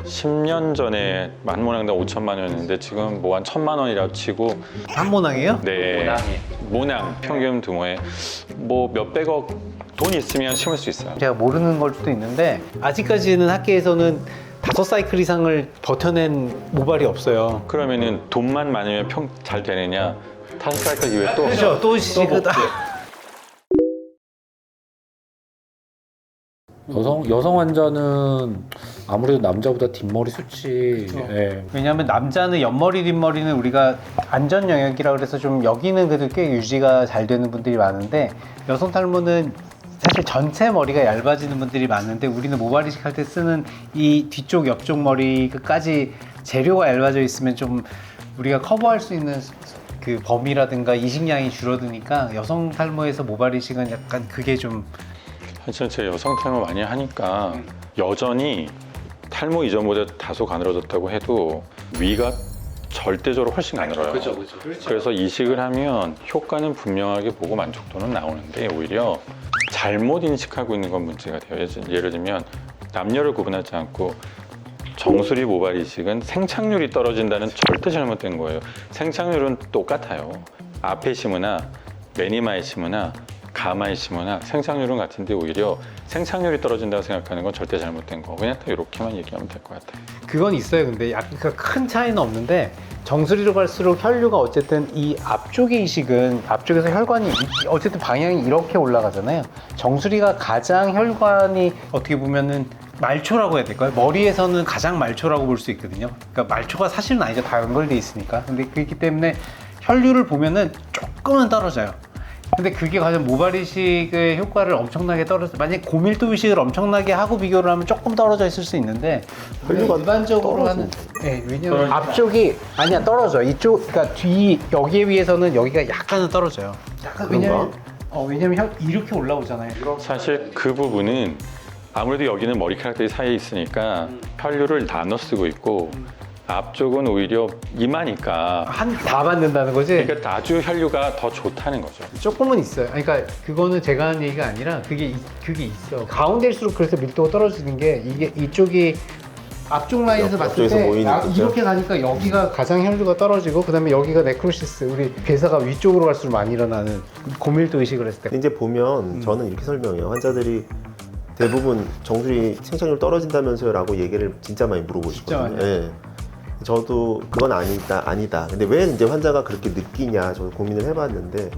10년 전에 만 모낭당 5천만 원이었는데 지금 뭐 한 1,000만 원이라고 치고. 한 모낭이에요? 네. 모낭 평균 규모에 뭐 몇백억 돈 있으면 심을 수 있어요. 제가 모르는 걸 수도 있는데 아직까지는 학계에서는 5사이클 이상을 버텨낸 모발이 없어요. 그러면은 돈만 많으면 잘 되느냐? 5사이클 이후에 또 그렇죠. 또 시그다. 여성 환자는 아무래도 남자보다 뒷머리 숱이 예. 왜냐하면 남자는 옆머리 뒷머리는 우리가 안전 영역이라 그래서 좀 여기는 그래도 꽤 유지가 잘 되는 분들이 많은데 여성 탈모는 사실 전체 머리가 얇아지는 분들이 많은데 우리는 모발 이식할 때 쓰는 이 뒤쪽 옆쪽 머리 끝까지 재료가 얇아져 있으면 좀 우리가 커버할 수 있는 그 범위라든가 이식량이 줄어드니까 여성 탈모에서 모발 이식은 약간 그게 좀 사실 제 여성 탈모 많이 하니까 여전히 탈모 이전보다 다소 가늘어졌다고 해도 위가 절대적으로 훨씬 가늘어요. 그렇죠. 그래서 이식을 하면 효과는 분명하게 보고 만족도는 나오는데 오히려 잘못 인식하고 있는 건 문제가 돼요. 예를 들면 남녀를 구분하지 않고 정수리 모발 이식은 생착률이 떨어진다는 절대 잘못된 거예요. 생착률은 똑같아요. 앞에 심으나 매니마에 심으나 가마에 심으나 생착률은 같은데 오히려 생착률이 떨어진다고 생각하는 건 절대 잘못된 거. 그냥 딱 이렇게만 얘기하면 될 것 같아요. 그건 있어요. 근데 약간 큰 차이는 없는데 정수리로 갈수록 혈류가 어쨌든 이 앞쪽의 이식은 앞쪽에서 혈관이 어쨌든 방향이 이렇게 올라가잖아요. 정수리가 가장 혈관이 어떻게 보면은 말초라고 해야 될까요? 머리에서는 가장 말초라고 볼 수 있거든요. 그러니까 말초가 사실은 아니죠. 다 연결돼 있으니까. 근데 그렇기 때문에 혈류를 보면은 조금은 떨어져요. 근데 그게 과연 모발 이식의 효과를 엄청나게 떨어져. 만약에 고밀도 이식을 엄청나게 하고 비교를 하면 조금 떨어져 있을 수 있는데 혈류가 일반적으로 하는 네, 왜냐면 앞쪽이 아니야 떨어져. 이쪽 그러니까 뒤 여기에 비해서는 여기가 약간은 떨어져요. 약간 왜냐면 이렇게 올라오잖아요. 사실 그 부분은 아무래도 여기는 머리카락들이 사이에 있으니까 혈류를 나눠 쓰고 있고 앞쪽은 오히려 이마니까 한 다 받는다는 거지. 그러니까 아주 혈류가 더 좋다는 거죠. 조금은 있어요. 그러니까 그거는 제가 하는 얘기가 아니라 그게 있어. 가운데일수록 그래서 밀도가 떨어지는 게 이게 이쪽이 앞쪽 라인에서 봤을 옆쪽에서 때 보이니까, 그죠? 이렇게 가니까 여기가 가장 혈류가 떨어지고 그다음에 여기가 네크로시스 우리 괴사가 위쪽으로 갈수록 많이 일어나는 고밀도 의식을 했을 때. 근데 이제 보면 저는 이렇게 설명해요. 환자들이 대부분 정수리 생착률 떨어진다면서요 라고 얘기를 진짜 많이 물어보시거든요. 진짜 많이 예. 저도 그건 아니다. 근데 왜 이제 환자가 그렇게 느끼냐 저도 고민을 해봤는데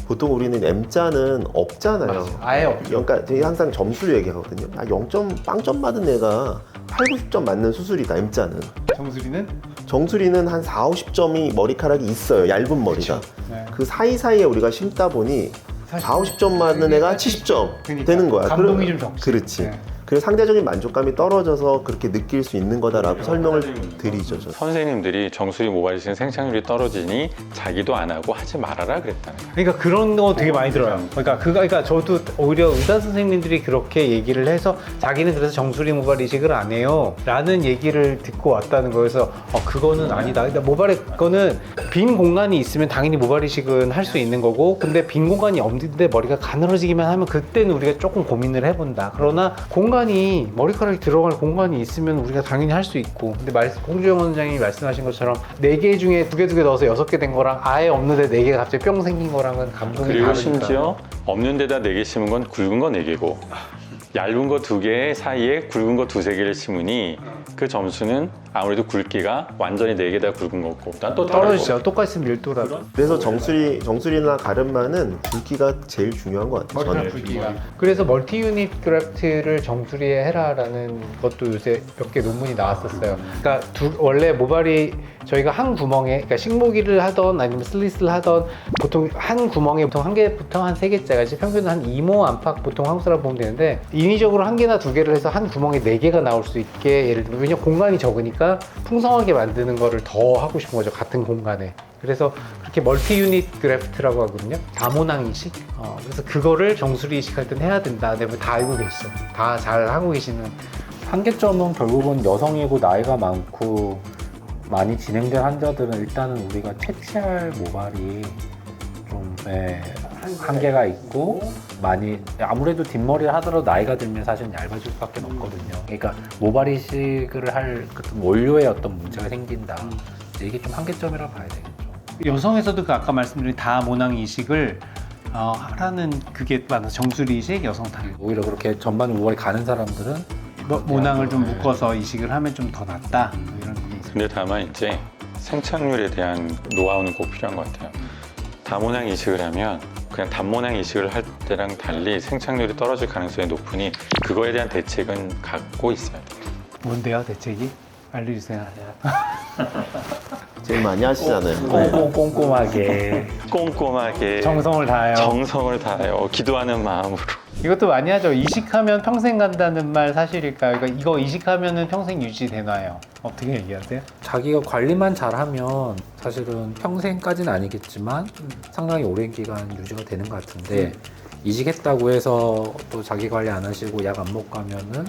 보통 우리는 M자는 없잖아요. 아예 없죠. 그러니까 제가 항상 점수를 얘기하거든요. 0점, 빵점 맞은 애가 8, 90점 맞는 수술이다, M자는. 정수리는 정수리는 한 4, 50점이 머리카락이 있어요, 얇은 머리가. 네. 그 사이사이에 우리가 심다 보니 4, 50점 맞는 애가 70점 그러니까 되는 거야. 감동이 좀 적지. 그렇지. 네. 그래서 상대적인 만족감이 떨어져서 그렇게 느낄 수 있는 거다라고 설명을 드리죠. 저는. 선생님들이 정수리 모발 이식 생착률이 떨어지니 자기도 안 하고 하지 말아라 그랬다는 거예요. 그러니까 그런 거 되게 많이 들어요. 그러니까 저도 오히려 의사 선생님들이 그렇게 얘기를 해서 자기는 그래서 정수리 모발 이식을 안 해요 라는 얘기를 듣고 왔다는 거여서 그거는 아니다. 근데 모발에 거는 빈 공간이 있으면 당연히 모발 이식은 할 수 있는 거고 근데 빈 공간이 없는데 머리가 가늘어지기만 하면 그때는 우리가 조금 고민을 해본다. 그러나 머리카락이 들어갈 공간이 있으면 우리가 당연히 할 수 있고 근데 홍주영 원장님이 말씀하신 것처럼 4개 중에 2개 넣어서 6개 된 거랑 아예 없는데 4개가 갑자기 뿅 생긴 거랑은 감동이 그리고 다르니까. 심지어 없는 데다 4개 심은 건 굵은 거 4개고 얇은 거 2개 사이에 굵은 거 2-3개를 심으니 그 점수는 아무래도 굵기가 완전히 4개 다 굵은 것보다 또 떨어지죠. 똑같은 밀도라도. 그래서 정수리나 가르마는 굵기가 제일 중요한 것 같아요. 저는. 굵기가. 그래서 멀티 유닛 그래프트를 정수리에 해라라는 것도 요새 몇 개 논문이 나왔었어요. 그러니까 원래 모발이 저희가 한 구멍에 그러니까 식모기를 하던 아니면 슬릿을 하던 보통 한 구멍에 보통 1개부터 한 3개짜리지 평균 한 2모 안팎 보통 한국 사람 보면 되는데 인위적으로 1개나 2개를 해서 한 구멍에 4개가 나올 수 있게 예를 들면 왜냐면 공간이 적으니까 풍성하게 만드는 거를 더 하고 싶은 거죠. 같은 공간에. 그래서 그렇게 멀티 유닛 그래프트라고 하거든요. 다모낭 이식. 그래서 그거를 정수리 이식할 땐 해야 된다. 네, 다 알고 계시죠. 다 잘 하고 계시는. 한계점은 결국은 여성이고 나이가 많고 많이 진행된 환자들은 일단은 우리가 채취할 모발이 좀 한계가 있고 많이 아무래도 뒷머리를 하더라도 나이가 들면 사실 얇아질 수밖에 없거든요. 그러니까 모발 이식을 할 어떤 원료에 어떤 문제가 생긴다. 이게 좀 한계점이라고 봐야 되겠죠. 여성에서도 그 아까 말씀드린 다모낭 이식을 하라는 그게 많아. 정수리 이식, 여성 탈모. 오히려 그렇게 전반 모발이 가는 사람들은 모낭을 좀 묶어서 이식을 하면 좀 더 낫다. 뭐 이런 게 있어요. 근데 다만 이제 생착률에 대한 노하우는 꼭 필요한 것 같아요. 다모낭 이식을 하면 그냥 단모낭 이식을 할 때랑 달리 생착률이 떨어질 가능성이 높으니 그거에 대한 대책은 갖고 있어야 돼요. 뭔데요, 대책이? 알려주세요. 제일 많이 하시잖아요. 꼼꼼하게 꼼꼼하게 정성을 다해요. 정성을 다해요. 기도하는 마음으로. 이것도 많이 하죠. 이식하면 평생 간다는 말 사실일까요? 그러니까 이거 이식하면은 평생 유지되나요? 어떻게 얘기하세요? 자기가 관리만 잘하면 사실은 평생까지는 아니겠지만 상당히 오랜 기간 유지가 되는 것 같은데 이식했다고 해서 또 자기 관리 안 하시고 약 안 먹고 가면은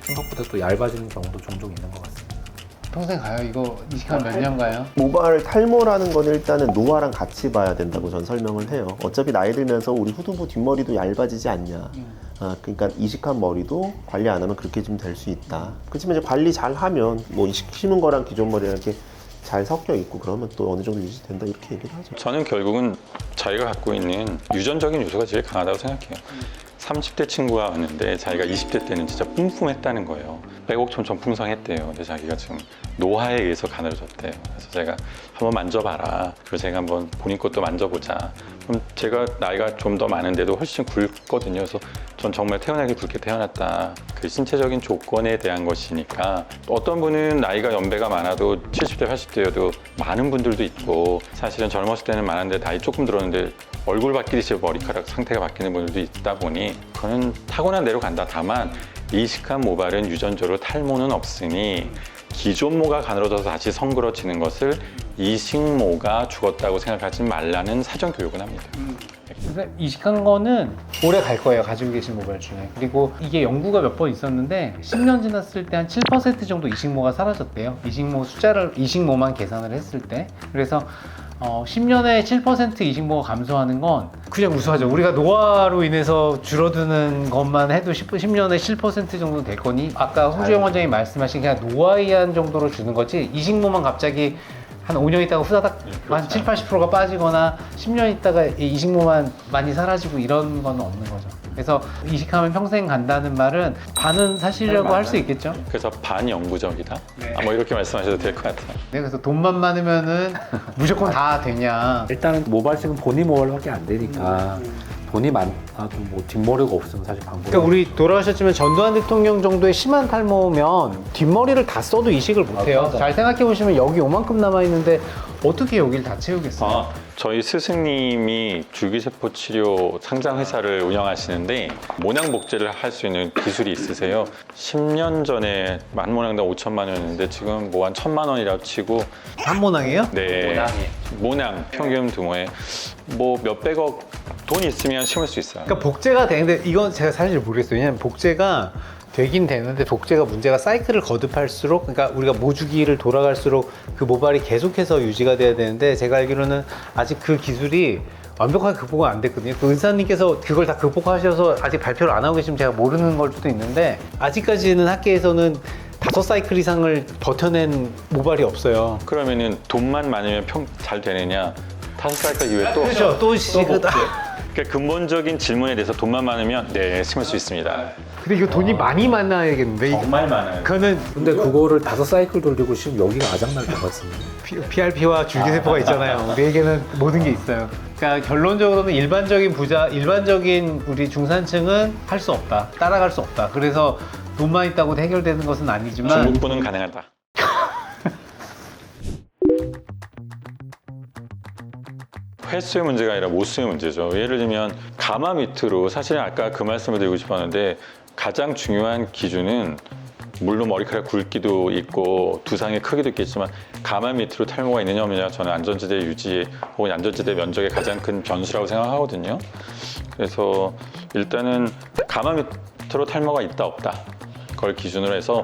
생각보다 또 얇아지는 경우도 종종 있는 것 같습니다. 평생 가요? 이거 이식하면 몇 년 가요? 모발 탈모라는 건 일단은 노화랑 같이 봐야 된다고 전 설명을 해요. 어차피 나이 들면서 우리 후두부 뒷머리도 얇아지지 않냐. 그러니까 이식한 머리도 관리 안 하면 그렇게 좀 될 수 있다. 그렇지만 이제 관리 잘 하면 뭐 이식 심은 거랑 기존 머리랑 이렇게 잘 섞여 있고 그러면 또 어느 정도 유지된다 이렇게 얘기를 하죠. 저는 결국은 자기가 갖고 있는 유전적인 요소가 제일 강하다고 생각해요. 30대 친구가 왔는데 자기가 20대 때는 진짜 뿜뿜했다는 거예요. 빼곡촌촌 풍성했대요. 근데 자기가 지금 노화에 의해서 가늘어졌대요. 그래서 제가 한번 만져봐라. 그리고 제가 한번 본인 것도 만져보자. 그럼 제가 나이가 좀 더 많은데도 훨씬 굵거든요. 그래서 전 정말 태어나기 굵게 태어났다. 그 신체적인 조건에 대한 것이니까 어떤 분은 나이가 연배가 많아도 70대, 80대여도 많은 분들도 있고 사실은 젊었을 때는 많은데 나이 조금 들었는데 얼굴 바뀌듯이 머리카락 상태가 바뀌는 분들도 있다 보니 그거는 타고난 대로 간다. 다만 이식한 모발은 유전적으로 탈모는 없으니 기존모가 가늘어져서 다시 성그러지는 것을 이식모가 죽었다고 생각하지 말라는 사전 교육은 합니다. 근데 이식한 거는 오래 갈 거예요. 가지고 계신 모발 중에. 그리고 이게 연구가 몇 번 있었는데 10년 지났을 때 한 7% 정도 이식모가 사라졌대요. 이식모만 계산을 했을 때. 그래서 10년에 7% 이식모가 감소하는 건 그냥 우수하죠. 우리가 노화로 인해서 줄어드는 것만 해도 10년에 7% 정도 될 거니 아까 홍주영 원장님 말씀하신 그냥 노화에 의한 정도로 주는 거지 이식모만 갑자기 한 5년 있다가 후다닥 한 7, 80%가 빠지거나 10년 있다가 이 이식모만 많이 사라지고 이런 건 없는 거죠. 그래서 이식하면 평생 간다는 말은 반은 사실이라고 할 수 있겠죠. 그래서 반영구적이다. 네. 뭐 이렇게 말씀하셔도 될 것 같아요. 네, 그래서 돈만 많으면은 무조건 다 되냐. 일단은 모발식은 본인 모발밖에 안 되니까 돈이 많아도 뭐 뒷머리가 없으면 사실 방법이 그러니까 우리 돌아가셨지만 전두환 대통령 정도의 심한 탈모면 뒷머리를 다 써도 이식을 못해요. 맞아. 잘 생각해 보시면 여기 요만큼 남아 있는데 어떻게 여기를 다 채우겠어요? 저희 스승님이 줄기세포 치료 상장 회사를 운영하시는데 모낭 복제를 할 수 있는 기술이 있으세요. 10년 전에 만 모낭당 5천만 원이었는데 지금 뭐 한 1,000만 원이라고 치고 한 모낭이에요? 네, 모낭 평균 규모에 뭐 몇백억 돈 있으면 심을 수 있어요. 그러니까 복제가 되는데 이건 제가 사실 모르겠어요. 왜냐면 복제가 되긴 되는데 복제가 문제가 사이클을 거듭할수록 그러니까 우리가 모주기를 돌아갈수록 그 모발이 계속해서 유지가 돼야 되는데 제가 알기로는 아직 그 기술이 완벽하게 극복은 안 됐거든요. 그 의사님께서 그걸 다 극복하셔서 아직 발표를 안 하고 계시면 제가 모르는 걸 수도 있는데 아직까지는 학계에서는 5사이클 이상을 버텨낸 모발이 없어요. 그러면은 돈만 많으면 잘 되느냐? 5사이클 이후에 또 그렇죠. 또 시그다. 그러니까 근본적인 질문에 대해서 돈만 많으면 네, 심을 수 있습니다. 근데 이거 돈이 많이 많아야겠는데 이게 정말 많아요. 그거는 근데 그거를 5사이클 돌리고 지금 여기가 아작날 것 같습니다. PRP와 줄기세포가 있잖아요. 우리에게는 모든 게 있어요. 그러니까 결론적으로는 일반적인 우리 중산층은 할 수 없다. 따라갈 수 없다. 그래서 돈만 있다고 해결되는 것은 아니지만 중국분은 가능하다. 횟수의 문제가 아니라 모수의 문제죠. 예를 들면 가마 밑으로 사실은 아까 그 말씀을 드리고 싶었는데 가장 중요한 기준은 물론 머리카락 굵기도 있고 두상의 크기도 있겠지만 가마 밑으로 탈모가 있느냐 없느냐 저는 안전지대 유지 혹은 안전지대 면적의 가장 큰 변수라고 생각하거든요. 그래서 일단은 가마 밑으로 탈모가 있다 없다 그걸 기준으로 해서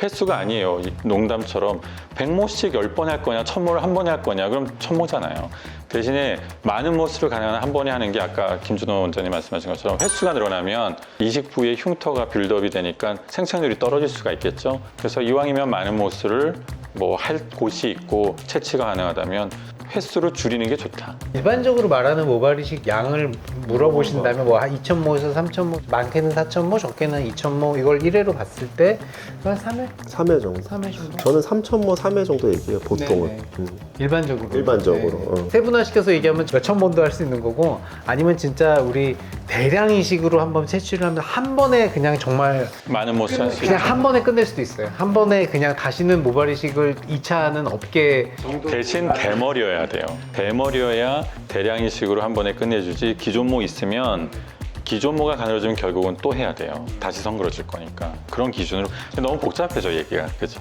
횟수가 아니에요. 이 농담처럼 100모씩 10번 할 거냐 1000모를 한 번에 할 거냐 그럼 1000모잖아요. 대신에 많은 모수를 가능한 한 번에 하는 게 아까 김준호 원장님 말씀하신 것처럼 횟수가 늘어나면 이식 부위의 흉터가 빌드업이 되니까 생착률이 떨어질 수가 있겠죠. 그래서 이왕이면 많은 모수를 뭐 할 곳이 있고 채취가 가능하다면 횟수를 줄이는 게 좋다. 일반적으로 말하는 모발이식 양을 물어보신다면 뭐 2,000모에서 3,000모, 많게는 4,000모, 적게는 2,000모 이걸 1회로 봤을 때 한 3회? 3회 정도. 3회 정도? 저는 3,000모 3회 정도 얘기해요, 보통은. 네네. 일반적으로. 일반적으로, 어. 세분화시켜서 얘기하면 몇천 번도 할 수 있는 거고 아니면 진짜 우리 대량 이식으로 한번 채취를 하면 한 번에 그냥 정말 많은 모수 할 수 그냥 있다. 한 번에 끝낼 수도 있어요. 한 번에 그냥 다시는 모발 이식을 2차는 없게 대신 대머리여야 돼요. 대머리여야 대량 이식으로 한 번에 끝내주지 기존모 있으면 기존모가 가늘어지면 결국은 또 해야 돼요. 다시 성그러질 거니까. 그런 기준으로. 근데 너무 복잡해져 얘기가. 그죠?